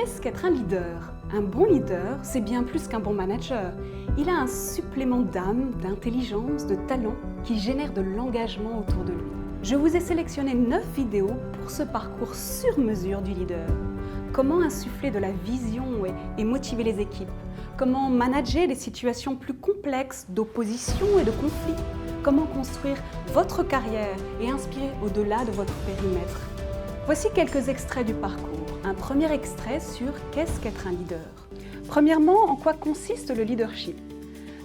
Qu'est-ce qu'être un leader? Un bon leader, c'est bien plus qu'un bon manager. Il a un supplément d'âme, d'intelligence, de talent qui génère de l'engagement autour de lui. Je vous ai sélectionné 9 vidéos pour ce parcours sur mesure du leader. Comment insuffler de la vision et motiver les équipes? Comment manager des situations plus complexes d'opposition et de conflit? Comment construire votre carrière et inspirer au-delà de votre périmètre? Voici quelques extraits du parcours. Un premier extrait sur qu'est-ce qu'être un leader. Premièrement, en quoi consiste le leadership?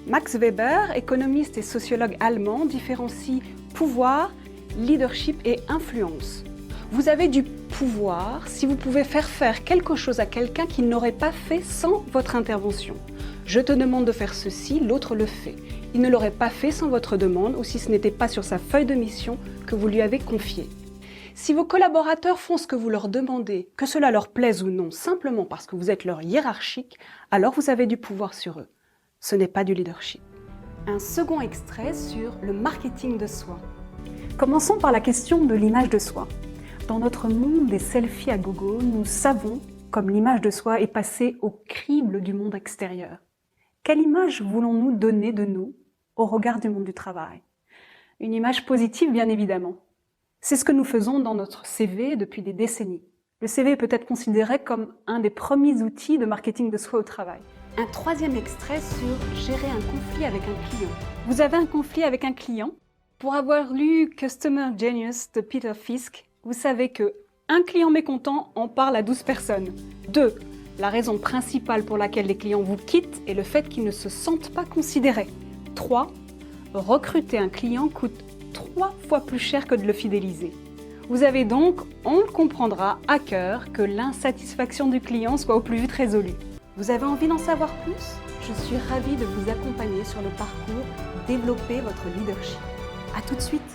Max Weber, économiste et sociologue allemand, différencie pouvoir, leadership et influence. Vous avez du pouvoir si vous pouvez faire quelque chose à quelqu'un qu'il n'aurait pas fait sans votre intervention. Je te demande de faire ceci, l'autre le fait. Il ne l'aurait pas fait sans votre demande ou si ce n'était pas sur sa feuille de mission que vous lui avez confié. Si vos collaborateurs font ce que vous leur demandez, que cela leur plaise ou non, simplement parce que vous êtes leur hiérarchique, alors vous avez du pouvoir sur eux. Ce n'est pas du leadership. Un second extrait sur le marketing de soi. Commençons par la question de l'image de soi. Dans notre monde des selfies à gogo, nous savons comme l'image de soi est passée au crible du monde extérieur. Quelle image voulons-nous donner de nous au regard du monde du travail? Une image positive, bien évidemment. C'est ce que nous faisons dans notre CV depuis des décennies. Le CV peut être considéré comme un des premiers outils de marketing de soi au travail. Un troisième extrait sur gérer un conflit avec un client. Vous avez un conflit avec un client? Pour avoir lu Customer Genius de Peter Fisk, vous savez que un client mécontent en parle à 12 personnes. 2. La raison principale pour laquelle les clients vous quittent est le fait qu'ils ne se sentent pas considérés. 3. Recruter un client coûte 3 fois plus cher que de le fidéliser. Vous avez donc, on le comprendra, à cœur que l'insatisfaction du client soit au plus vite résolue. Vous avez envie d'en savoir plus? Je suis ravie de vous accompagner sur le parcours Développer votre leadership. À tout de suite!